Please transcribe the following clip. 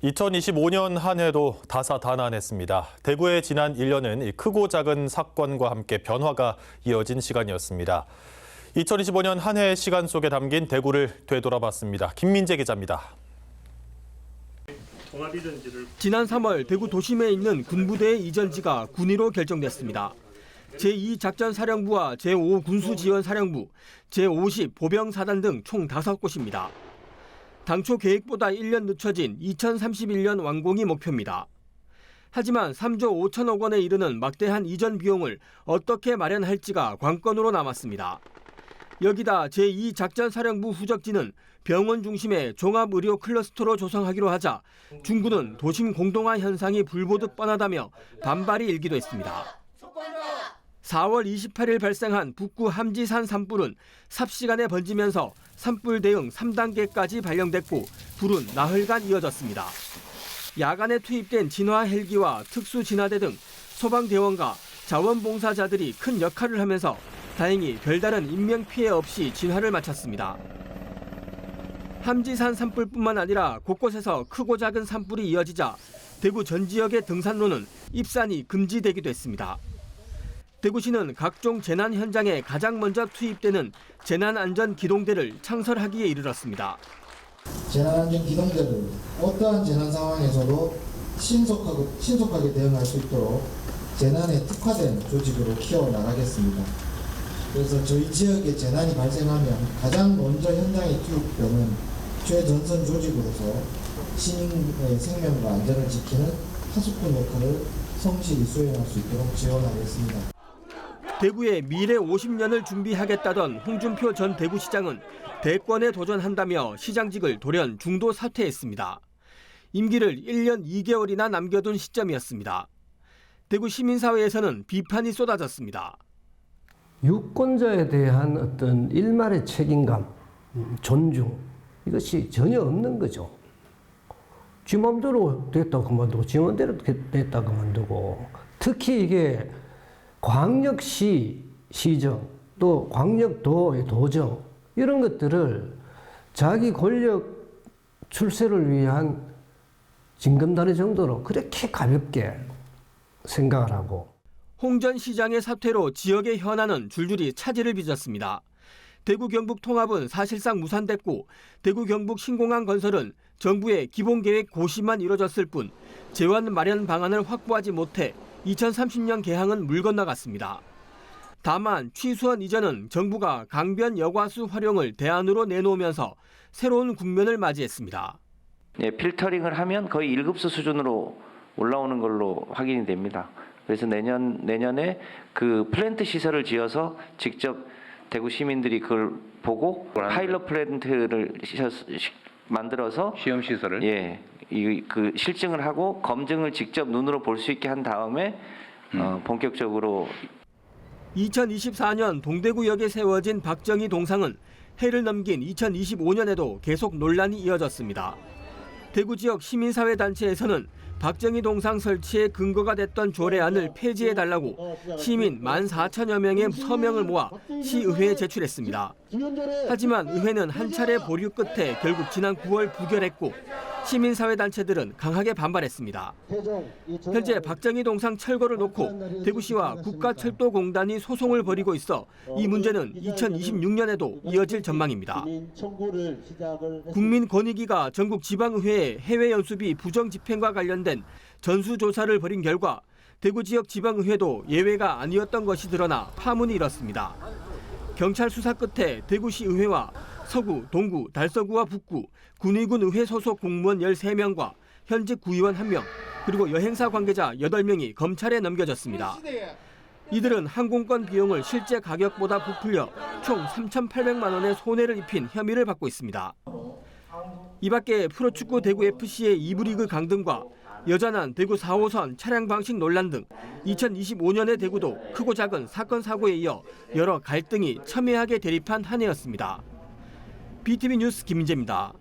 2025년 한 해도 다사다난했습니다. 대구의 지난 1년은 크고 작은 사건과 함께 변화가 이어진 시간이었습니다. 2025년 한 해의 시간 속에 담긴 대구를 되돌아봤습니다. 김민재 기자입니다. 지난 3월 대구 도심에 있는 군부대의 이전지가 군위로 결정됐습니다. 제2작전사령부와 제5군수지원사령부, 제50 보병사단 등 총 5곳입니다. 당초 계획보다 1년 늦춰진 2031년 완공이 목표입니다. 하지만 3조 5천억 원에 이르는 막대한 이전 비용을 어떻게 마련할지가 관건으로 남았습니다. 여기다 제2작전사령부 후적지는 병원 중심의 종합의료 클러스터로 조성하기로 하자 중구는 도심 공동화 현상이 불보듯 뻔하다며 반발이 일기도 했습니다. 4월 28일 발생한 북구 함지산 산불은 삽시간에 번지면서 산불 대응 3단계까지 발령됐고 불은 나흘간 이어졌습니다. 야간에 투입된 진화 헬기와 특수 진화대 등 소방대원과 자원봉사자들이 큰 역할을 하면서 다행히 별다른 인명피해 없이 진화를 마쳤습니다. 함지산 산불뿐만 아니라 곳곳에서 크고 작은 산불이 이어지자 대구 전 지역의 등산로는 입산이 금지되기도 했습니다. 대구시는 각종 재난 현장에 가장 먼저 투입되는 재난안전기동대를 창설하기에 이르렀습니다. 재난안전기동대를 어떠한 재난 상황에서도 신속하게 대응할 수 있도록 재난에 특화된 조직으로 키워나가겠습니다. 그래서 저희 지역에 재난이 발생하면 가장 먼저 현장에 투입되는 최전선 조직으로서 시민의 생명과 안전을 지키는 하수꾼 역할을 성실히 수행할 수 있도록 지원하겠습니다. 대구의 미래 50년을 준비하겠다던 홍준표 전 대구시장은 대권에 도전한다며 시장직을 돌연 중도 사퇴했습니다. 임기를 1년 2개월이나 남겨둔 시점이었습니다. 대구 시민사회에서는 비판이 쏟아졌습니다. 유권자에 대한 어떤 일말의 책임감, 존중 이것이 전혀 없는 거죠. 지 맘대로 됐다 그만두고 지 맘대로 됐다 그만두고 특히 이게 광역시 시정 또 광역도의 도정 이런 것들을 자기 권력 출세를 위한 징검다리 정도로 그렇게 가볍게 생각을 하고 홍 전 시장의 사퇴로 지역의 현안은 줄줄이 차질을 빚었습니다. 대구 경북 통합은 사실상 무산됐고 대구 경북 신공항 건설은 정부의 기본계획 고시만 이뤄졌을 뿐 재원 마련 방안을 확보하지 못해 2030년 개항은 물 건너갔습니다. 다만 취수원 이전은 정부가 강변 여과수 활용을 대안으로 내놓으면서 새로운 국면을 맞이했습니다. 필터링을 하면 거의 1급수 수준으로 올라오는 걸로 확인이 됩니다. 그래서 내년에 그 플랜트 시설을 지어서 직접 대구 시민들이 그걸 보고 파일럿 플랜트를 만들어서 시험 시설을 그 실증을 하고 검증을 직접 눈으로 볼 수 있게 한 다음에 본격적으로 2024년 동대구역에 세워진 박정희 동상은 해를 넘긴 2025년에도 계속 논란이 이어졌습니다. 대구 지역 시민사회 단체에서는 박정희 동상 설치에 근거가 됐던 조례안을 폐지해달라고 시민 14,000여 명의 서명을 모아 시의회에 제출했습니다. 하지만 의회는 한 차례 보류 끝에 결국 지난 9월 부결했고 시민사회 단체들은 강하게 반발했습니다. 현재 박정희 동상 철거를 놓고 대구시와 국가철도공단이 소송을 벌이고 있어 이 문제는 2026년에도 이어질 전망입니다. 국민권익위가 전국 지방의회에 해외 연수비 부정 집행과 관련된 전수조사를 벌인 결과 대구 지역 지방의회도 예외가 아니었던 것이 드러나 파문이 일었습니다. 경찰 수사 끝에 대구시 의회와 서구, 동구, 달서구와 북구, 군위군 의회 소속 공무원 13명과 현직 구의원 1명, 그리고 여행사 관계자 8명이 검찰에 넘겨졌습니다. 이들은 항공권 비용을 실제 가격보다 부풀려 총 3,800만 원의 손해를 입힌 혐의를 받고 있습니다. 이 밖에 프로축구 대구FC의 2부 리그 강등과 여전한 대구 4호선 차량 방식 논란 등 2025년의 대구도 크고 작은 사건 사고에 이어 여러 갈등이 첨예하게 대립한 한 해였습니다. BTV 뉴스 김민재입니다.